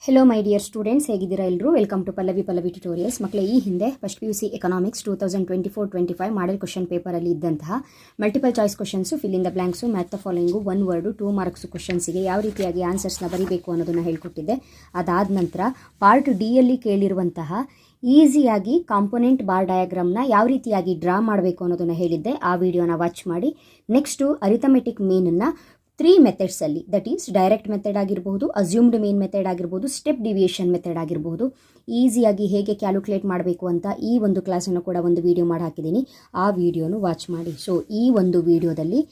Hello my dear students, ಹೇಗಿದ್ದೀರಾ ಎಲ್ಲರೂ? Welcome to Pallavi tutorials. ಮಕ್ಕಳೇ, ಈ ಹಿಂದೆ first PUC economics 2024-25 model question ಪೇಪರಲ್ಲಿ ಇದ್ದಂತಹ multiple choice questions, fill in the blanks, match the following, 1 word 2 marks ಕ್ವಶನ್ಸಿಗೆ ಯಾವ ರೀತಿಯಾಗಿ ಆನ್ಸರ್ಸ್ನ ಬರೀಬೇಕು ಅನ್ನೋದನ್ನು ಹೇಳ್ಕೊಟ್ಟಿದ್ದೆ. ಅದಾದ ನಂತರ ಪಾರ್ಟ್ ಡಿಯಲ್ಲಿ ಕೇಳಿರುವಂತಹ ಈಸಿಯಾಗಿ ಕಾಂಪೊನೆಂಟ್ ಬಾರ್ ಡಯಾಗ್ರಾಮ್ನ ಯಾವ ರೀತಿಯಾಗಿ ಡ್ರಾ ಮಾಡಬೇಕು ಅನ್ನೋದನ್ನು ಹೇಳಿದ್ದೆ. ಆ ವಿಡಿಯೋನ ವಾಚ್ ಮಾಡಿ. ನೆಕ್ಸ್ಟು ಅರಿಥಮೆಟಿಕ್ ಮೀನನ್ನು 3 ಮೆಥಡ್ಸಲ್ಲಿ, ದಟ್ ಈಸ್ ಡೈರೆಕ್ಟ್ ಮೆಥಡ್ ಆಗಿರ್ಬೋದು, ಅಸ್ಯೂಮ್ಡ್ ಮೀನ್ ಮೆಥಡ್ ಆಗಿರ್ಬೋದು, ಸ್ಟೆಪ್ ಡಿವಿಯೇಷನ್ ಮೆಥಡ್ ಆಗಿರ್ಬೋದು, ಈಸಿಯಾಗಿ ಹೇಗೆ ಕ್ಯಾಲ್ಕುಲೇಟ್ ಮಾಡಬೇಕು ಅಂತ ಈ ಒಂದು ಕ್ಲಾಸನ್ನು ಕೂಡ ಒಂದು ವಿಡಿಯೋ ಮಾಡಿ ಹಾಕಿದ್ದೀನಿ. ಆ ವಿಡಿಯೋನು ವಾಚ್ ಮಾಡಿ. ಸೊ ಈ ಒಂದು ವಿಡಿಯೋದಲ್ಲಿ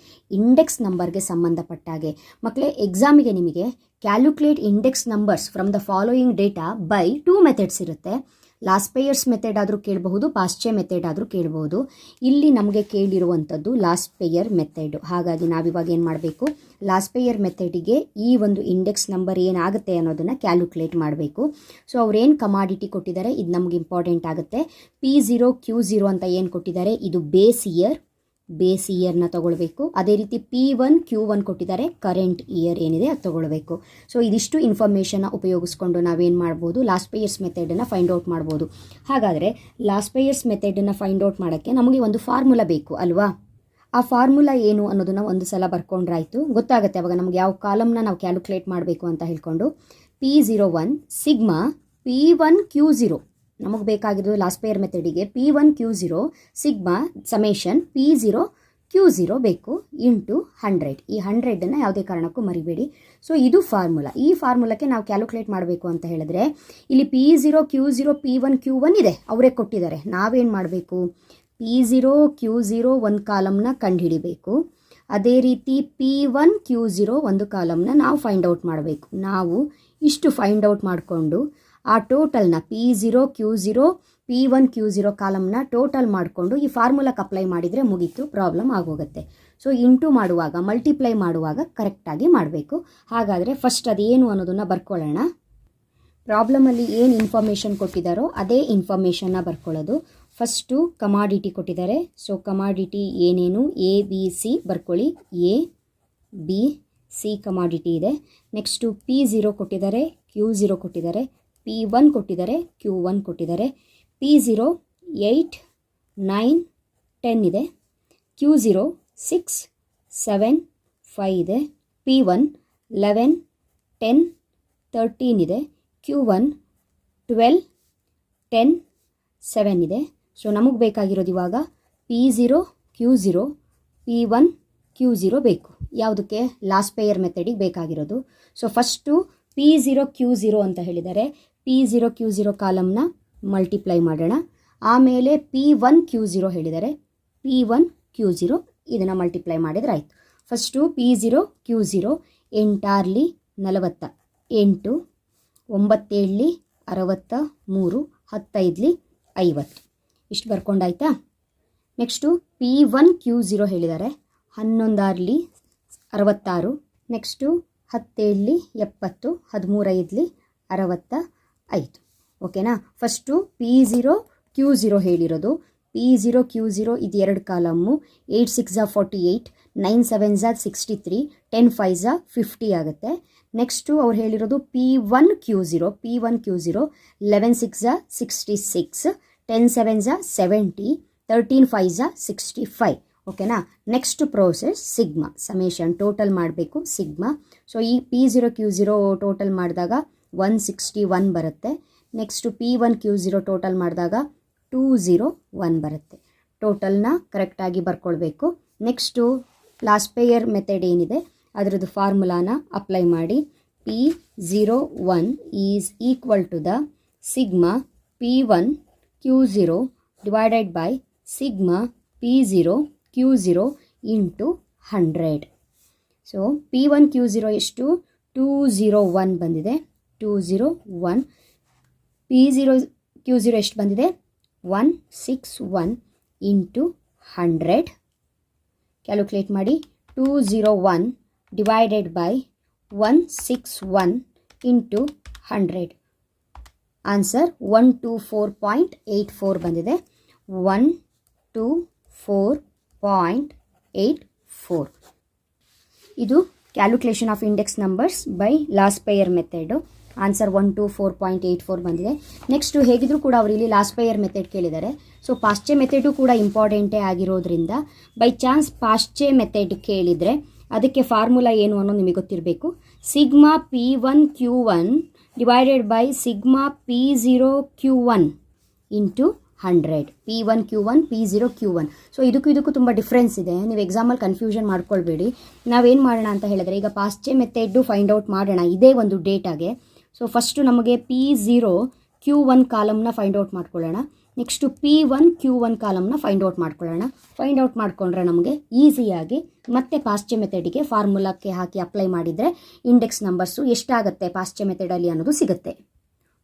ಇಂಡೆಕ್ಸ್ ನಂಬರ್ಗೆ ಸಂಬಂಧಪಟ್ಟಾಗೆ ಮಕ್ಕಳೇ, ಎಕ್ಸಾಮಿಗೆ ನಿಮಗೆ calculate index numbers from the following data by 2 methods ಇರುತ್ತೆ. ಲಾಸ್ಟ್ ಪೇಯರ್ಸ್ ಮೆಥಡ್ ಆದರೂ ಕೇಳಬಹುದು, ಪಾಸ್ಚೆ ಮೆಥಡ್ ಆದರೂ ಕೇಳಬಹುದು. ಇಲ್ಲಿ ನಮಗೆ ಕೇಳಿರುವಂಥದ್ದು ಲಾಸ್ಟ್ ಪೇಯರ್ ಮೆಥಡ್. ಹಾಗಾಗಿ ನಾವಿವಾಗ ಏನು ಮಾಡಬೇಕು, ಲಾಸ್ಟ್ ಪೇಯರ್ ಮೆಥಡಿಗೆ ಈ ಒಂದು ಇಂಡೆಕ್ಸ್ ನಂಬರ್ ಏನಾಗುತ್ತೆ ಅನ್ನೋದನ್ನು ಕ್ಯಾಲ್ಕುಲೇಟ್ ಮಾಡಬೇಕು. ಸೊ ಅವ್ರೇನು ಕಮಾಡಿಟಿ ಕೊಟ್ಟಿದ್ದಾರೆ ಇದು ನಮಗೆ ಇಂಪಾರ್ಟೆಂಟ್ ಆಗುತ್ತೆ. P0 Q0 ಅಂತ ಏನು ಕೊಟ್ಟಿದ್ದಾರೆ ಇದು ಬೇಸ್ ಇಯರ್ನ ತೊಗೊಳ್ಬೇಕು. ಅದೇ ರೀತಿ P1 Q1 ಕೊಟ್ಟಿದ್ದಾರೆ, ಕರೆಂಟ್ ಇಯರ್ ಏನಿದೆ ಅದು ತೊಗೊಳ್ಬೇಕು. ಸೊ ಇದಿಷ್ಟು ಇನ್ಫಾರ್ಮೇಷನ್ನ ಉಪಯೋಗಿಸ್ಕೊಂಡು ನಾವೇನು ಮಾಡ್ಬೋದು, ಲಾಸ್ಟ್ ಪೇಯರ್ಸ್ ಮೆಥಡನ್ನು ಫೈಂಡ್ ಔಟ್ ಮಾಡ್ಬೋದು. ಹಾಗಾದರೆ ಲಾಸ್ಟ್ ಪೇಯರ್ಸ್ ಮೆಥಡನ್ನು ಫೈಂಡ್ ಔಟ್ ಮಾಡೋಕ್ಕೆ ನಮಗೆ ಒಂದು ಫಾರ್ಮುಲಾ ಬೇಕು ಅಲ್ವಾ? ಆ ಫಾರ್ಮುಲಾ ಏನು ಅನ್ನೋದನ್ನು ಒಂದು ಸಲ ಬರ್ಕೊಂಡ್ರಾಯ್ತು, ಗೊತ್ತಾಗುತ್ತೆ ಅವಾಗ ನಮ್ಗೆ ಯಾವ ಕಾಲಮ್ನ ನಾವು ಕ್ಯಾಲ್ಕುಲೇಟ್ ಮಾಡಬೇಕು ಅಂತ ಹೇಳ್ಕೊಂಡು. P01 ಸಿಗ್ಮಾ P1 Q0 ನಮಗೆ ಬೇಕಾಗಿರೋದು ಲಾಸ್ಟ್ ಪೇಯರ್ ಮೆಥಡಿಗೆ P1 Q0 sigma summation P0 Q0 ಬೇಕು ಇಂಟು 100. ಈ 100ಅನ್ನು ಯಾವುದೇ ಕಾರಣಕ್ಕೂ ಮರಿಬೇಡಿ. ಸೊ ಇದು ಫಾರ್ಮುಲಾ. ಈ ಫಾರ್ಮುಲಾಕ್ಕೆ ನಾವು ಕ್ಯಾಲ್ಕುಲೇಟ್ ಮಾಡಬೇಕು ಅಂತ ಹೇಳಿದ್ರೆ ಇಲ್ಲಿ P0 Q0 P1 Q1 ಇದೆ, ಅವರೇ ಕೊಟ್ಟಿದ್ದಾರೆ. ನಾವೇನು ಮಾಡಬೇಕು, P0 Q0 ಒಂದು ಕಾಲಮ್ನ ಕಂಡುಹಿಡಿಬೇಕು. ಅದೇ ರೀತಿ P1 Q0 ಒಂದು ಕಾಲಮ್ನ ನಾವು ಫೈಂಡ್ ಔಟ್ ಮಾಡಬೇಕು. ನಾವು ಇಷ್ಟು ಫೈಂಡ್ ಔಟ್ ಮಾಡಿಕೊಂಡು ಆ ಟೋಟಲ್ನ P0 Q0 P1 Q0 ಕಾಲಮ್ನ ಟೋಟಲ್ ಮಾಡಿಕೊಂಡು ಈ ಫಾರ್ಮುಲಾಕ್ಕೆ ಅಪ್ಲೈ ಮಾಡಿದರೆ ಮುಗೀತು, ಪ್ರಾಬ್ಲಮ್ ಆಗೋಗುತ್ತೆ. ಸೊ ಇಂಟು ಮಾಡುವಾಗ, ಮಲ್ಟಿಪ್ಲೈ ಮಾಡುವಾಗ ಕರೆಕ್ಟಾಗಿ ಮಾಡಬೇಕು. ಹಾಗಾದರೆ ಫಸ್ಟ್ ಅದೇನು ಅನ್ನೋದನ್ನು ಬರ್ಕೊಳ್ಳೋಣ. ಪ್ರಾಬ್ಲಮಲ್ಲಿ ಏನು ಇನ್ಫಾರ್ಮೇಷನ್ ಕೊಟ್ಟಿದ್ದಾರೋ ಅದೇ ಇನ್ಫಾರ್ಮೇಷನ್ನ ಬರ್ಕೊಳ್ಳೋದು. ಫಸ್ಟು ಕಮಾಡಿಟಿ ಕೊಟ್ಟಿದ್ದಾರೆ. ಸೊ ಕಮಾಡಿಟಿ ಏನೇನು ABC ಬರ್ಕೊಳ್ಳಿ. ABC ಕಮಾಡಿಟಿ ಇದೆ. ನೆಕ್ಸ್ಟು P0 ಕೊಟ್ಟಿದ್ದಾರೆ, Q0 ಕೊಟ್ಟಿದ್ದಾರೆ, P1 ಕೊಟ್ಟಿದ್ದಾರೆ, Q1 ಕೊಟ್ಟಿದ್ದಾರೆ. P0 8, 9, 10 ಇದೆ. Q0 6, 7, 5 ಇದೆ. P1 11, 10, 13 ಇದೆ. Q1 12, 10, 7 ಇದೆ. ಸೊ ನಮಗೆ ಬೇಕಾಗಿರೋದು ಇವಾಗ P0 Q0 P1 Q0 ಬೇಕು. ಯಾವುದಕ್ಕೆ? ಲಾಸ್ಟ್ ಪೇಯರ್ ಮೆಥಡಿಗೆ ಬೇಕಾಗಿರೋದು. ಸೊ ಫಸ್ಟು P0 Q0 ಅಂತ ಹೇಳಿದ್ದಾರೆ. P0 Q0 ಕಾಲಮ್ನ ಮಲ್ಟಿಪ್ಲೈ ಮಾಡೋಣ. ಆಮೇಲೆ P1 Q0 ಹೇಳಿದ್ದಾರೆ. P1 Q0 ಇದನ್ನು ಮಲ್ಟಿಪ್ಲೈ ಮಾಡಿದರೆ ಆಯಿತು. First P0 Q0 8 48, 9 7 63, 15 50. ಇಷ್ಟು ಬರ್ಕೊಂಡಾಯ್ತಾ? ನೆಕ್ಸ್ಟು P1 Q0 ಹೇಳಿದ್ದಾರೆ. 11 66, ನೆಕ್ಸ್ಟು 17 70, 13 65. ಓಕೆನಾ? ಫಸ್ಟು P0 Q0 ಹೇಳಿರೋದು. P0 Q0 ಇದು 2 ಕಾಲಮ್ಮು. 8 6 48, 9 7 63, 10 5 50 ಆಗುತ್ತೆ. ನೆಕ್ಸ್ಟು ಅವ್ರು ಹೇಳಿರೋದು P1 Q0 11 6 66, 10 7 70, 13 5 65. ಓಕೆನಾ? Next process sigma summation total ಮಾಡಬೇಕು. ಸಿಗ್ಮಾ. ಸೊ ಈ P0 Q0 ಟೋಟಲ್ ಮಾಡಿದಾಗ 161 ಬರುತ್ತೆ. ನೆಕ್ಸ್ಟು P1 Q0 ಟೋಟಲ್ ಮಾಡಿದಾಗ 201 ಬರುತ್ತೆ. ಟೋಟಲ್ನ ಕರೆಕ್ಟಾಗಿ ಬರ್ಕೊಳ್ಬೇಕು. ನೆಕ್ಸ್ಟು ಲಾಸ್ಟ್ ಪೇಯರ್ ಮೆಥಡ್ ಏನಿದೆ ಅದರದ್ದು ಫಾರ್ಮುಲಾನ ಅಪ್ಲೈ ಮಾಡಿ. P01 is equal to the sigma P1 Q0 divided by sigma P0 Q0 into 100. So P1 Q0 ಎಷ್ಟು? 201 ಬಂದಿದೆ. 201. P0 Q0 ಎಷ್ಟು ಬಂದಿದೆ? 161 ಇಂಟು 100. ಕ್ಯಾಲ್ಕುಲೇಟ್ ಮಾಡಿ. 201 ಡಿವೈಡೆಡ್ ಬೈ 161 ಇಂಟು 100. ಆನ್ಸರ್ 124.84 ಬಂದಿದೆ. 124.84. ಇದು calculation of index numbers by last pair method. Answer 1 to 4.84 ಬಂದಿದೆ. Next ಹೇಗಿದ್ರು ಕೂಡ ಅವರು ಇಲ್ಲಿ ಲಾಸ್ಟ್ ಪೇಯರ್ ಮೆಥಡ್ ಕೇಳಿದ್ದಾರೆ. ಸೊ ಪಾಶ್ಚೆ ಮೆಥಡು ಕೂಡ ಇಂಪಾರ್ಟೆಂಟೇ ಆಗಿರೋದ್ರಿಂದ ಬೈ ಚಾನ್ಸ್ ಪಾಶ್ಚೆ ಮೆಥಡ್ ಕೇಳಿದರೆ ಅದಕ್ಕೆ ಫಾರ್ಮುಲಾ ಏನು ಅನ್ನೋದು ನಿಮಗೆ ಗೊತ್ತಿರಬೇಕು. Sigma P1Q1 divided by sigma P0Q1 into 100. P1Q1 P0Q1. So ಇದಕ್ಕೂ ತುಂಬ ಡಿಫ್ರೆನ್ಸ್ ಇದೆ. ನೀವು ಎಕ್ಸಾಮಲ್ಲಿ ಕನ್ಫ್ಯೂಷನ್ ಮಾಡ್ಕೊಳ್ಬೇಡಿ. ನಾವೇನು ಮಾಡೋಣ ಅಂತ ಹೇಳಿದ್ರೆ ಈಗ ಪಾಶ್ಚೆ ಮೆಥಡು ಫೈಂಡ್ ಔಟ್ ಮಾಡೋಣ ಇದೇ ಒಂದು ಡೇಟಾಗೆ. ಸೊ ಫಸ್ಟು ನಮಗೆ P0Q1 ಕಾಲಮ್ನ ಫೈಂಡ್ ಔಟ್ ಮಾಡ್ಕೊಳ್ಳೋಣ. ನೆಕ್ಸ್ಟು P1Q1 ಕಾಲಮ್ನ ಫೈಂಡ್ ಔಟ್ ಮಾಡ್ಕೊಳ್ಳೋಣ. ಫೈಂಡ್ ಔಟ್ ಮಾಡಿಕೊಂಡ್ರೆ ನಮಗೆ ಈಸಿಯಾಗಿ ಮತ್ತೆ ಪಾಶ್ಚೆ ಮೆಥಡಿಗೆ ಫಾರ್ಮುಲಾಕ್ಕೆ ಹಾಕಿ ಅಪ್ಲೈ ಮಾಡಿದರೆ ಇಂಡೆಕ್ಸ್ ನಂಬರ್ಸು ಎಷ್ಟಾಗುತ್ತೆ ಪಾಶ್ಚೆ ಮೆಥಡಲ್ಲಿ ಅನ್ನೋದು ಸಿಗುತ್ತೆ.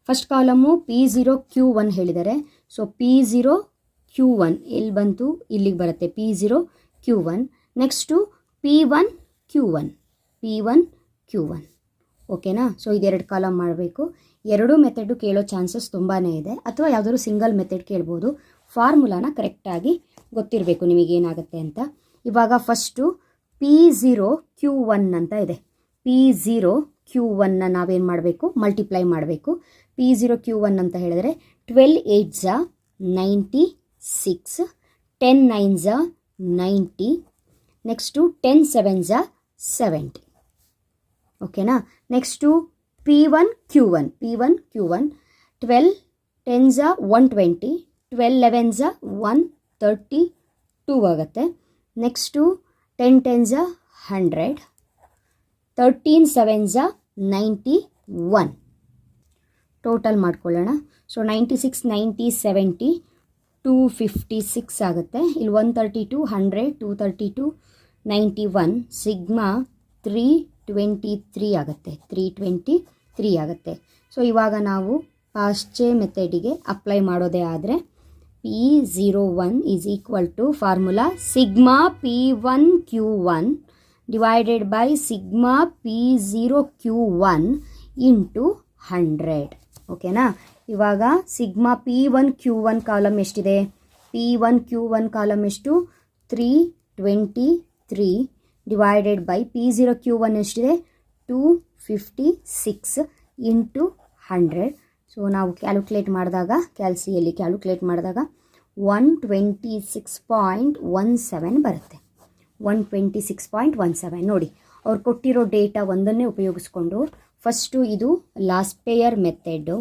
ಫಸ್ಟ್ ಕಾಲಮು P0Q1 ಹೇಳಿದ್ದಾರೆ. ಸೊ P0Q1 ಎಲ್ಲಿ ಬಂತು, ಇಲ್ಲಿಗೆ ಬರುತ್ತೆ P0Q1. Next P1Q1. ಓಕೆನಾ. ಸೊ ಇದೆರಡು ಕಾಲಮ್ ಮಾಡಬೇಕು. ಎರಡೂ ಮೆಥಡು ಕೇಳೋ ಚಾನ್ಸಸ್ ತುಂಬಾ ಇದೆ, ಅಥವಾ ಯಾವುದಾದ್ರು ಸಿಂಗಲ್ ಮೆಥಡ್ ಕೇಳ್ಬೋದು. ಫಾರ್ಮುಲಾನ ಕರೆಕ್ಟಾಗಿ ಗೊತ್ತಿರಬೇಕು ನಿಮಗೇನಾಗುತ್ತೆ ಅಂತ. ಇವಾಗ ಫಸ್ಟು P0Q1 ಅಂತ ಇದೆ. P0Q1ನ ನಾವೇನು ಮಾಡಬೇಕು, ಮಲ್ಟಿಪ್ಲೈ ಮಾಡಬೇಕು. P0Q1 ಅಂತ ಹೇಳಿದರೆ 12 8s 96, 10 9s 90, ನೆಕ್ಸ್ಟು 10 7s 70. ಓಕೆನಾ. ನೆಕ್ಸ್ಟು P1Q1 12 10s 120, 12 11s 132 ಆಗುತ್ತೆ. Next 10 10s 100, 13 7s 91. ಟೋಟಲ್ ಮಾಡ್ಕೊಳ್ಳೋಣ. ಸೊ 96 90 70 256 ಆಗುತ್ತೆ. ಇಲ್ಲಿ 132 100 232 91 ಸಿಗ್ಮಾ 323 ಆಗುತ್ತೆ. 323 ಆಗುತ್ತೆ. ಸೊ ಇವಾಗ ನಾವು ಪಾಶ್ಚೆ ಮೆಥಡಿಗೆ ಅಪ್ಲೈ ಮಾಡೋದೇ ಆದರೆ P01 is equal to formula sigma P1Q1 divided by sigma P0Q1 into 100. ಓಕೆನಾ. ಇವಾಗ ಸಿಗ್ಮಾ P1Q1 ಕಾಲಮ್ ಎಷ್ಟಿದೆ, P1Q1 ಕಾಲಮ್ ಎಷ್ಟು 323 ಡಿವೈಡೆಡ್ ಬೈ P0Q1 ಎಷ್ಟಿದೆ 256 ಇಂಟು 100. ಸೊ ನಾವು ಕ್ಯಾಲ್ಕುಲೇಟ್ ಮಾಡಿದಾಗ ಕ್ಯಾಲ್ಸಿಯಲ್ಲಿ ಕ್ಯಾಲ್ಕುಲೇಟ್ ಮಾಡಿದಾಗ 126.17 ಬರುತ್ತೆ. 126.17. ನೋಡಿ, ಅವ್ರು ಕೊಟ್ಟಿರೋ ಡೇಟಾ ಒಂದನ್ನೇ ಉಪಯೋಗಿಸ್ಕೊಂಡು ಫಸ್ಟು ಇದು ಲಾಸ್ಟ್ ಪೇಯರ್ ಮೆಥಡು,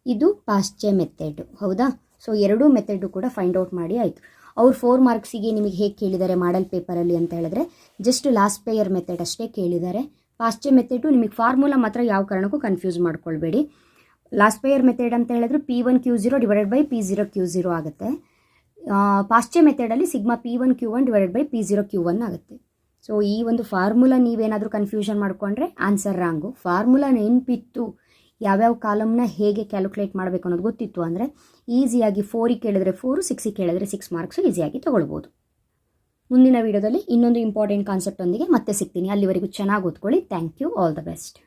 ಇದು ಪಾಶ್ಚೆ ಮೆಥಡು. ಹೌದಾ. ಸೊ ಎರಡೂ ಮೆಥಡು ಕೂಡ ಫೈಂಡ್ ಔಟ್ ಮಾಡಿ ಆಯಿತು. ಅವ್ರು 4 ಮಾರ್ಕ್ಸಿಗೆ ನಿಮಗೆ ಹೇಗೆ ಕೇಳಿದ್ದಾರೆ ಮಾಡಲ್ ಪೇಪರಲ್ಲಿ ಅಂತ ಹೇಳಿದ್ರೆ ಜಸ್ಟ್ ಲಾಸ್ಟ್ ಪೇಯರ್ ಮೆಥಡ್ ಅಷ್ಟೇ ಕೇಳಿದ್ದಾರೆ. ಪಾಶ್ಚೆ ಮೆಥಡು ನಿಮಗೆ ಫಾರ್ಮುಲಾ ಮಾತ್ರ ಯಾವ ಕಾರಣಕ್ಕೂ ಕನ್ಫ್ಯೂಸ್ ಮಾಡ್ಕೊಳ್ಬೇಡಿ. ಲಾಸ್ಟ್ ಪೇಯರ್ ಮೆಥಡ್ ಅಂತ ಹೇಳಿದ್ರೆ P1Q0 ಡಿವೈಡೆಡ್ ಬೈ P0Q0 ಆಗುತ್ತೆ. ಪಾಶ್ಚೆ ಮೆಥಡಲ್ಲಿ sigma P1Q1 divided by P0Q1 ಆಗುತ್ತೆ. ಸೊ ಈ ಒಂದು ಫಾರ್ಮುಲಾ ನೀವೇನಾದರೂ ಕನ್ಫ್ಯೂಷನ್ ಮಾಡಿಕೊಂಡ್ರೆ ಆನ್ಸರ್ ರಾಂಗು. ಫಾರ್ಮುಲಾ ನೆನಪಿತ್ತು, ಯಾವ್ಯಾವ ಕಾಲಮ್ನ ಹೇಗೆ ಕ್ಯಾಲ್ಕುಲೇಟ್ ಮಾಡಬೇಕು ಅನ್ನೋದು ಗೊತ್ತಿತ್ತು ಅಂದರೆ ಈಸಿಯಾಗಿ 4ಗೆ ಕೇಳಿದ್ರೆ 4, 6ಗೆ ಕೇಳಿದ್ರೆ 6 ಮಾರ್ಕ್ಸು ಈಸಿಯಾಗಿ ತೊಗೊಳ್ಬೋದು. ಮುಂದಿನ ವೀಡಿಯೋದಲ್ಲಿ ಇನ್ನೊಂದು ಇಂಪಾರ್ಟೆಂಟ್ ಕಾನ್ಸೆಪ್ಟ್ ಒಂದಿಗೆ ಮತ್ತೆ ಸಿಗ್ತೀನಿ. ಅಲ್ಲಿವರೆಗೂ ಚೆನ್ನಾಗಿ ಓದ್ಕೊಳ್ಳಿ. Thank you. All the best.